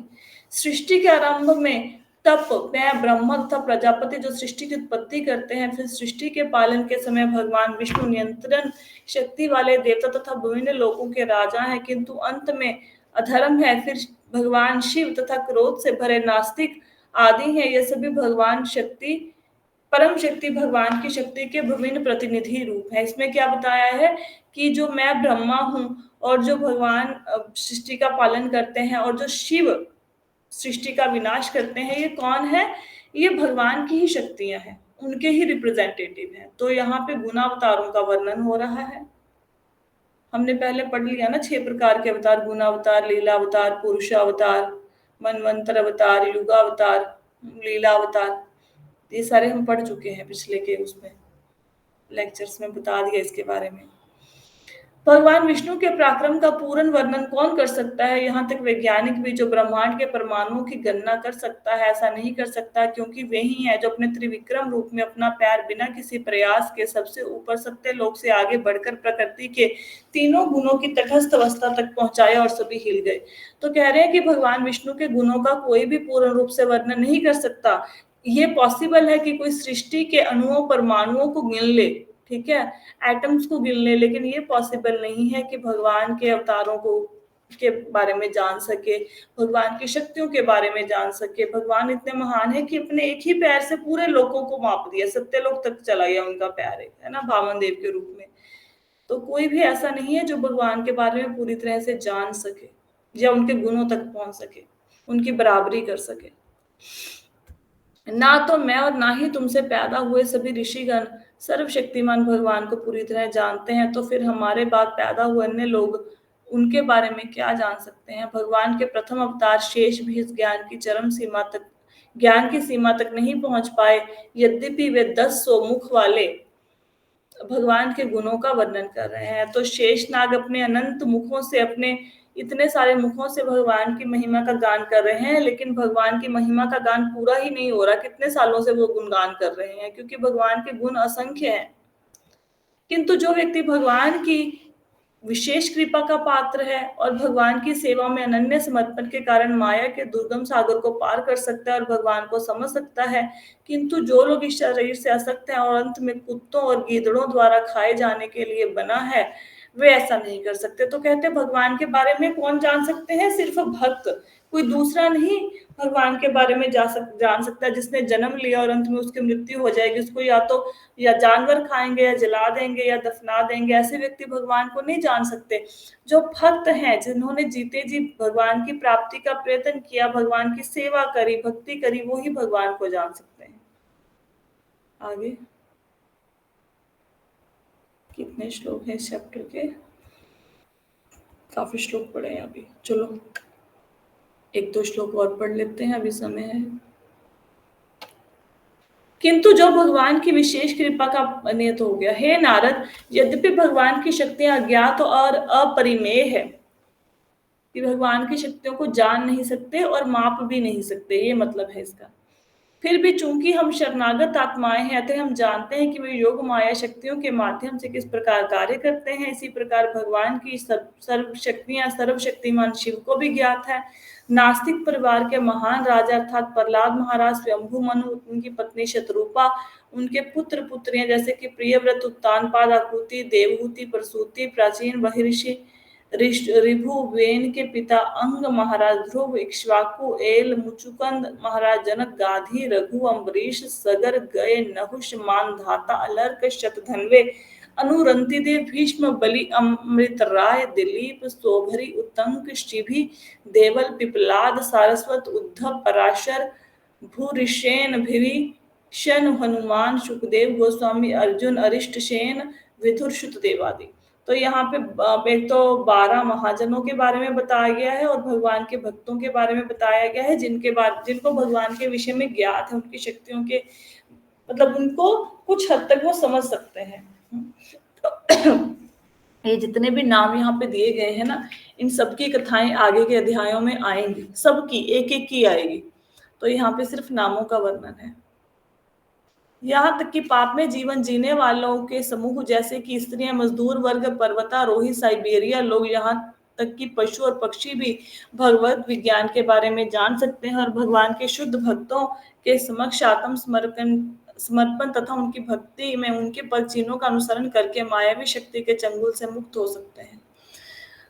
सृष्टि के आरंभ में तप मैं ब्रह्मा तथा प्रजापति जो सृष्टि की उत्पत्ति करते हैं, फिर सृष्टि के पालन के समय भगवान विष्णु नियंत्रण शक्ति वाले देवता तथा विभिन्न लोकों के राजा हैं, किंतु अंत में अधर्म है। फिर भगवान शिव तथा क्रोध से भरे नास्तिक आदि हैं। ये सभी भगवान शक्ति, परम शक्ति भगवान की शक्ति के विभिन्न प्रतिनिधि रूप है। इसमें क्या बताया है कि जो मैं ब्रह्मा हूँ और जो भगवान सृष्टि का पालन करते हैं और जो शिव सृष्टि का विनाश करते हैं, ये कौन है? ये भगवान की ही शक्तियां हैं, उनके ही रिप्रेजेंटेटिव हैं। तो यहाँ पे गुणावतारों का वर्णन हो रहा है। हमने पहले पढ़ लिया ना 6 प्रकार के अवतार, गुणावतार, लीलावतार, पुरुषावतार, मनवंतर अवतार, युगावतार, लीलावतार। ये सारे हम पढ़ चुके हैं पिछले के उसमें लेक्चर्स में, बता दिया इसके बारे में। भगवान विष्णु के पराक्रम का पूर्ण वर्णन कौन कर सकता है? यहाँ तक वैज्ञानिक भी जो ब्रह्मांड के परमाणुओं की गणना कर सकता है, ऐसा नहीं कर सकता, क्योंकि वे ही है जो अपने त्रिविक्रम रूप में अपना पैर बिना किसी प्रयास के सबसे ऊपर सत्यलोक से आगे बढ़कर प्रकृति के तीनों गुणों की तटस्थ अवस्था तक पहुंचाया और सभी हिल गए। तो कह रहे हैं कि भगवान विष्णु के गुणों का कोई भी पूर्ण रूप से वर्णन नहीं कर सकता। ये पॉसिबल है कि कोई सृष्टि के अणुओं परमाणुओं को गिन ले, ठीक है, एटम्स को गिन ले, लेकिन ये पॉसिबल नहीं है कि भगवान के अवतारों को के बारे में जान सके, भगवान की शक्तियों के बारे में जान सके। भगवान इतने महान है कि अपने एक ही पैर से पूरे लोकों को माप दिया, सत्यलोक तक चला गया उनका पैर, है ना, वामन देव के रूप में। तो कोई भी ऐसा नहीं है जो भगवान के बारे में पूरी तरह से जान सके या उनके गुणों तक पहुंच सके, उनकी बराबरी कर सके। ना तो मैं और ना ही तुमसे पैदा हुए सभी ऋषिगण सर्वशक्तिमान भगवान को पूरी तरह जानते हैं, तो फिर हमारे बाद पैदा हुए अन्य लोग उनके बारे में क्या जान सकते हैं? भगवान के प्रथम अवतार शेष भी इस ज्ञान की सीमा तक नहीं पहुंच पाए, यद्यपि वे 10 मुख वाले भगवान के गुणों का वर्णन कर रहे हैं। तो शेषनाग अपने अनंत मुखों से, अपने इतने सारे मुखों से भगवान की महिमा का गान कर रहे हैं, लेकिन भगवान की महिमा का गान पूरा ही नहीं हो रहा। कितने सालों से वो गुणगान कर रहे हैं, क्योंकि भगवान के गुण असंख्य हैं। किंतु जो व्यक्ति भगवान की विशेष कृपा का पात्र है और भगवान की सेवा में अनन्य समर्पण के कारण माया के दुर्गम सागर को पार कर सकता है और भगवान को समझ सकता है, किंतु जो लोग इस शरीर से असक्त हैं और अंत में कुत्तों और गीदड़ों द्वारा खाए जाने के लिए बना है, वे ऐसा नहीं कर सकते। तो कहते भगवान के बारे में कौन जान सकते हैं? सिर्फ भक्त, कोई दूसरा नहीं भगवान के बारे में जान सकता है। जिसने जन्म लिया और अंत में उसकी मृत्यु हो जाएगी, उसको या जानवर खाएंगे या जला देंगे या दफना देंगे, ऐसे व्यक्ति भगवान को नहीं जान सकते। जो भक्त हैं, जिन्होंने जीते जी भगवान की प्राप्ति का प्रयत्न किया, भगवान की सेवा करी, भक्ति करी, वो ही भगवान को जान सकते हैं। आगे कितने श्लोक हैं इस चैप्टर के? काफी श्लोक पढ़े हैं अभी, चलो एक दो श्लोक और पढ़ लेते हैं, अभी समय है। किंतु जो भगवान की विशेष कृपा का नियत हो गया, हे नारद, यद्यपि भगवान की शक्तियां अज्ञात और अपरिमेय है, कि भगवान की शक्तियों को जान नहीं सकते और माप भी नहीं सकते, ये मतलब है इसका। फिर भी चूंकि हम शरणागत आत्माएं हैं, अतः हम जानते हैं कि वे योग माया शक्तियों के माध्यम से किस प्रकार कार्य करते हैं। इसी प्रकार भगवान की सर्व शक्तियां सर्वशक्तिमान शिव को भी ज्ञात है। नास्तिक परिवार के महान राजा अर्थात प्रहलाद महाराज, स्वयंभू मनु, उनकी पत्नी शतरूपा, उनके पुत्र पुत्रियां जैसे कि प्रियव्रत, उत्तानपाद, आकुति, देवहूति, प्रसूति, प्राचीन महिषी, ऋभु, वेन के पिता अंग महाराज ध्रुव, इक्ष्वाकु, एल, मुचुकंद महाराज जनक, गाधी, रघु, अम्बरीश, सगर, गय, नहुष, मानधाता, अलर्क, शतधन्वे, अनुरंतिदेव, भीष्म, बलि, अमृत राय, दिलीप, सोभरी, उत्तंक, शिभी, देवल, पिपलाद, सारस्वत, उद्धव, पराशर, भूरिशेन, भिभीषण, हनुमान, सुखदेव गोस्वामी, अर्जुन, अरिष्टसेन, विदुर, शुतदेव आदि। तो यहाँ पे एक तो 12 महाजनों के बारे में बताया गया है और भगवान के भक्तों के बारे में बताया गया है, जिनको भगवान के विषय में ज्ञात है, उनकी शक्तियों के मतलब उनको कुछ हद तक वो समझ सकते हैं। तो ये जितने भी नाम यहाँ पे दिए गए हैं ना, इन सबकी कथाएं आगे के अध्यायों में आएंगी, सबकी एक एक की आएगी। तो यहाँ पे सिर्फ नामों का वर्णन है। यहाँ तक कि पाप में जीवन जीने वालों के समूह जैसे कि स्त्रियां, मजदूर वर्ग, पर्वतारोही, साइबेरिया लोग, यहाँ तक कि पशु और पक्षी भी भगवत विज्ञान के बारे में जान सकते हैं और भगवान के शुद्ध भक्तों के समक्ष आत्म समर्पण तथा उनकी भक्ति में उनके पद चिन्हों का अनुसरण करके मायावी शक्ति के चंगुल से मुक्त हो सकते हैं।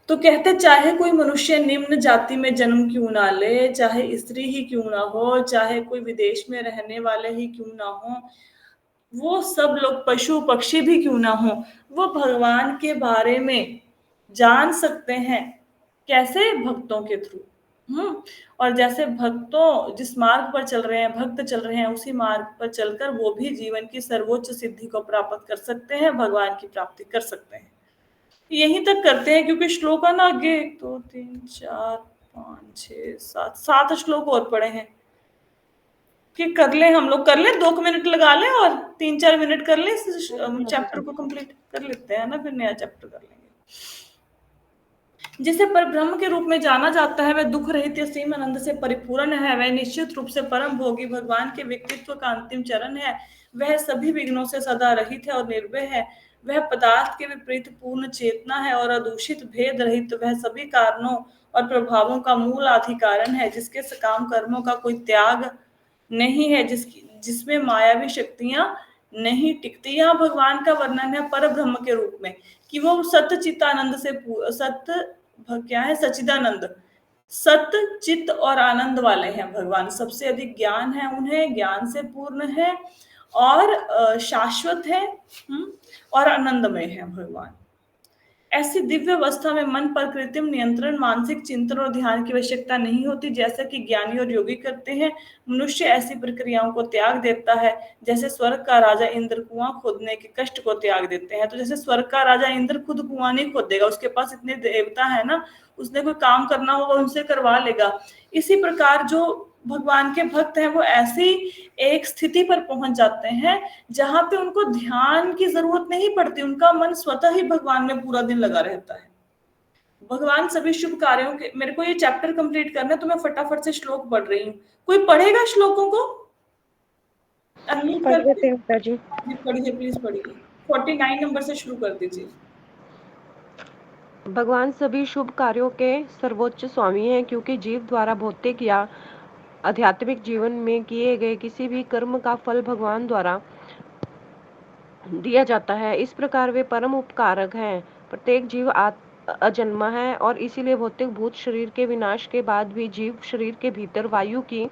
तो कहते चाहे कोई मनुष्य निम्न जाति में जन्म क्यों ना ले, चाहे स्त्री ही क्यों ना हो, चाहे कोई विदेश में रहने वाले ही क्यों ना हो, वो सब लोग पशु पक्षी भी क्यों ना हो, वो भगवान के बारे में जान सकते हैं। कैसे? भक्तों के थ्रू। और जैसे भक्तों जिस मार्ग पर चल रहे हैं, भक्त चल रहे हैं, उसी मार्ग पर चलकर वो भी जीवन की सर्वोच्च सिद्धि को प्राप्त कर सकते हैं, भगवान की प्राप्ति कर सकते हैं। यहीं तक करते हैं क्योंकि श्लोक है ना आगे 2 3 4 5 6 7 श्लोक और पढ़े हैं। कि कर ले, हम लोग कर ले, 2 मिनट लगा लें और 3-4 मिनट कर ले, चैप्टर को कंप्लीट कर लेते हैं ना, फिर नया चैप्टर कर लेंगे। जिसे परब्रह्म के रूप में जाना जाता है, वह दुख रहित असीम आनंद से परिपूर्ण है। वह निश्चित रूप से परम भोगी भगवान के व्यक्तित्व का अंतिम चरण है। वह सभी विघ्नों से सदा रहित है और निर्भय है। वह पदार्थ के विपरीत पूर्ण चेतना है और अदूषित भेद रहित। वह सभी कारणों और प्रभावों का मूल आधिकारण है, जिसके सकाम कर्मों का कोई त्याग नहीं है, जिसमें मायावी शक्तियां नहीं टिकती। यहाँ भगवान का वर्णन है पर ब्रह्म के रूप में, कि वो सत्य चित्तानंद से सत्य क्या है, सच्चिदानंद, सत्य चित्त और आनंद वाले हैं भगवान। सबसे अधिक ज्ञान है उन्हें, ज्ञान से पूर्ण है और शाश्वत है और आनंदमय है भगवान। ऐसी दिव्य अवस्था में मन पर कृत्रिम नियंत्रण, मानसिक चिंतन और ध्यान की आवश्यकता नहीं होती, जैसा कि ज्ञानी और योगी करते हैं। मनुष्य ऐसी प्रक्रियाओं को त्याग देता है, जैसे स्वर्ग का राजा इंद्र कुआं खोदने के कष्ट को त्याग देते हैं। तो जैसे स्वर्ग का राजा इंद्र खुद कुआं नहीं खोदेगा, उसके पास इतने देवता है ना, उसने कोई काम करना होगा उनसे करवा लेगा। इसी प्रकार जो भगवान के भक्त हैं, वो ऐसी एक स्थिति पर पहुंच जाते हैं जहां पे उनको ध्यान की जरूरत नहीं पड़ती, उनका मन स्वतः ही भगवान में पूरा दिन लगा रहता है। भगवान सभी शुभ कार्यों के, मेरे को ये चैप्टर कंप्लीट करना है तो मैं फटाफट से श्लोक पढ़ रही हूँ। कोई पढ़ेगा श्लोकों को? अनम्यूट पढ़ करके देते हैं पिताजी। पढ़िए, प्लीज पढ़िए। 49 नंबर से शुरू कर दीजिए। भगवान सभी शुभ कार्यों के सर्वोच्च स्वामी हैं, क्योंकि जीव द्वारा भौतिक या आध्यात्मिक जीवन में किए गए किसी भी कर्म का फल भगवान द्वारा दिया जाता है। इस प्रकार वे परम उपकारक हैं। प्रत्येक जीव अजन्मा है और इसीलिए भौतिक भूत शरीर के विनाश के बाद भी जीव शरीर के भीतर वायु की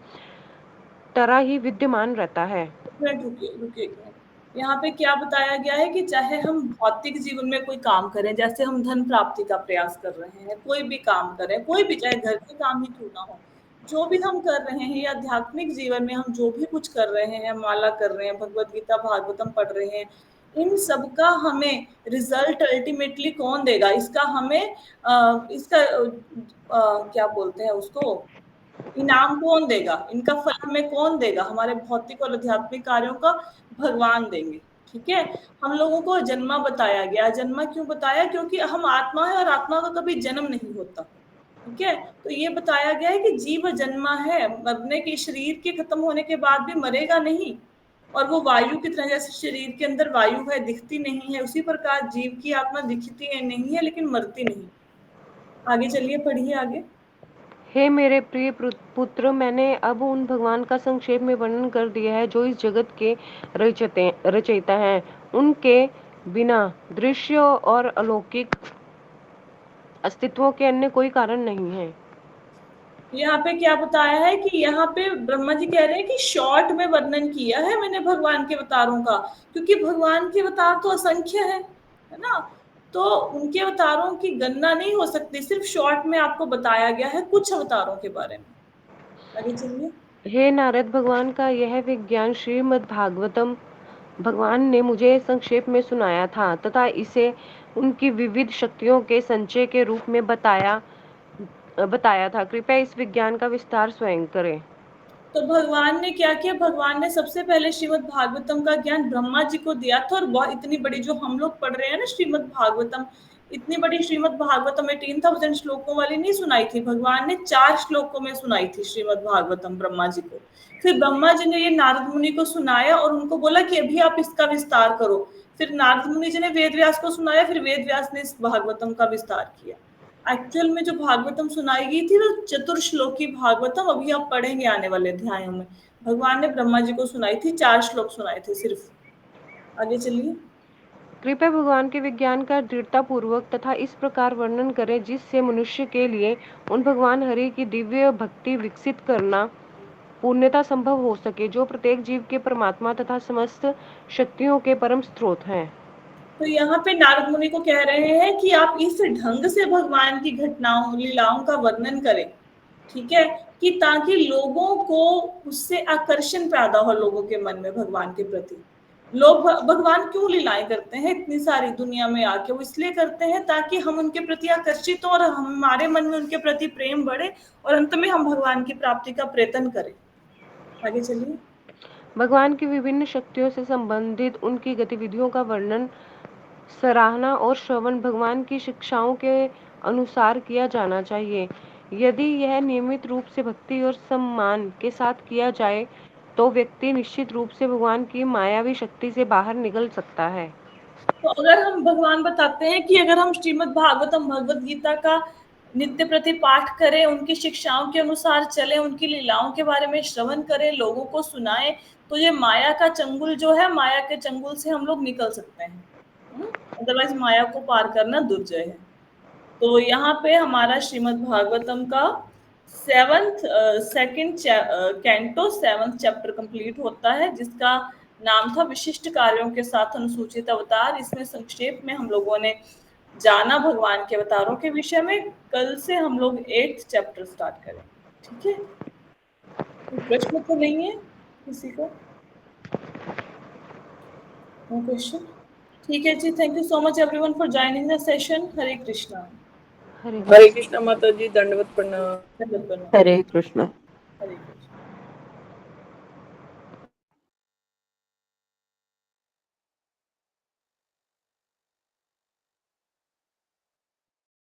तरह ही विद्यमान रहता है। रुकिए रुकिए एक मिनट। यहाँ पे क्या बताया गया है कि चाहे हम भौतिक जीवन में कोई काम करें, जैसे हम धन प्राप्ति का प्रयास कर रहे हैं, कोई भी काम करें, कोई भी, चाहे घर के काम ही क्यों ना हो, जो भी हम कर रहे हैं, या आध्यात्मिक जीवन में हम जो भी कुछ कर रहे हैं, माला कर रहे हैं, भगवत गीता भागवतम पढ़ रहे हैं, इन सब का हमें रिजल्ट अल्टीमेटली कौन देगा, इसका हमें इसका क्या बोलते हैं उसको, इनाम कौन देगा, इनका फल हमें कौन देगा? हमारे भौतिक और आध्यात्मिक कार्यों का भगवान देंगे। ठीक है। हम लोगों को जन्मा बताया गया। जन्मा क्यों बताया? क्योंकि हम आत्मा है और आत्मा का कभी जन्म नहीं होता। ठीक है। तो ये बताया गया है कि जीव जन्मा है, मरने के, शरीर के खत्म होने के बाद भी मरेगा नहीं, और वो वायु की तरह, जैसे शरीर के अंदर वायु है, दिखती नहीं है, उसी प्रकार जीव की आत्मा दिखती है नहीं है, लेकिन मरती नहीं। आगे चलिए, पढ़िए आगे। हे मेरे प्रिय पुत्र, मैंने अब उन भगवान का संक्षेप में वर्णन कर दिया है जो इस जगत के रचयिता हैं। उनके बिना दृश्य और अलौकिक अस्तित्वों के अन्य कोई कारण नहीं है। यहाँ पे क्या बताया है कि यहाँ पे ब्रह्मा जी कह रहे हैं कि शॉर्ट में वर्णन किया है मैंने भगवान के अवतारों का, क्योंकि भगवान के अवतार तो असंख्य है ना, तो उनके अवतारों की गणना नहीं हो सकती। सिर्फ शॉर्ट में आपको बताया गया है कुछ अवतारों के बारे में। आगे चलिए। हे नारद, भगवान का यह विज्ञान श्रीमद् भागवतम भगवान ने मुझे संक्षेप में सुनाया था तथा इसे उनकी विविध शक्तियों के संचय के रूप में बताया था। कृपया इस विज्ञान का विस्तार स्वयं करें। तो भगवान ने क्या किया? भगवान ने सबसे पहले श्रीमद् भागवतम का ज्ञान ब्रह्मा जी को दिया था, और बहुत इतनी बड़ी जो हम लोग पढ़ रहे हैं ना श्रीमद् भागवतम, इतनी बड़ी श्रीमद् भागवतम 18,000 श्लोकों वाली नहीं सुनाई थी, भगवान ने 4 श्लोकों में सुनाई थी श्रीमद् भागवतम ब्रह्मा जी को। फिर ब्रह्मा जी ने ये नारद मुनि को सुनाया और उनको बोला कि अभी आप इसका विस्तार करो। फिर नारद मुनि जी ने वेद व्यास को सुनाया, फिर वेद व्यास ने इस भागवतम का विस्तार किया। एक्चुअल में जो भागवतम सुनाई गई थी वो चतुर्श्लोकी भागवतम, अभी आप पढ़ेंगे आने वाले अध्यायों में। भगवान ने ब्रह्मा जी को सुनाई थी, 4 श्लोक सुनाए थे सिर्फ। आगे चलिए। कृपया भगवान के विज्ञान का दृढ़ता पूर्वक तथा इस प्रकार वर्णन करें जिससे मनुष्य के लिए उन भगवान हरि की दिव्य भक्ति विकसित करना पूर्णता संभव हो सके, जो प्रत्येक जीव के परमात्मा तथा समस्त शक्तियों के परम स्रोत हैं। तो यहाँ पे नारद मुनि को कह रहे हैं कि आप इस ढंग से भगवान की घटनाओं, लीलाओं का वर्णन करें, ठीक है, कि ताकि लोगों को उससे आकर्षण पैदा हो, लोगों के मन में भगवान के प्रति। लोग भगवान क्यों लीलाएं करते हैं इतनी सारी दुनिया में आके? वो इसलिए करते हैं ताकि हम उनके प्रति आकर्षित हो और हमारे मन में उनके प्रति प्रेम बढ़े और अंत में हम भगवान की प्राप्ति का प्रयत्न करें। आगे चलिए। भगवान की विभिन्न शक्तियों से संबंधित उनकी गतिविधियों का वर्णन, सराहना और श्रवण भगवान की शिक्षाओं के अनुसार किया जाना चाहिए। यदि यह नियमित रूप से भक्ति और सम्मान के साथ किया जाए तो व्यक्ति निश्चित रूप से भगवान की मायावी शक्ति से बाहर निकल सकता है। तो अगर हम भगवान बताते हैं कि अगर हम श्रीमद् भागवतम भगवत गीता का नित्य प्रति पाठ करें, उनकी शिक्षाओं के अनुसार चलें, उनकी लीलाओं के बारे में श्रवण करें, लोगों को सुनाएं, तो ये माया का चंगुल जो है, माया के चंगुल से हम लोग निकल सकते हैं। अदरवाइज माया को पार करना दुर्जय है। तो यहाँ पे हमारा श्रीमद् भागवतम का second canto 7th chapter complete होता है, जिसका नाम था विशिष्ट कार्यों के साथ अनुसूचित अवतार। इसमें संक्षेप में हम लोगों ने जाना भगवान के अवतारों के विषय में। कल से हम लोग 8th चैप्टर स्टार्ट करेंगे। ठीक है, कोई प्रश्न तो नहीं है किसी को? No question? ठीक है जी, thank you so much everyone for joining the session. Hare Krishna. Hare Hare Krishna माता जी, दंडवत प्रणाम। धन्यवाद। हरे कृष्ण। हरे कृष्ण।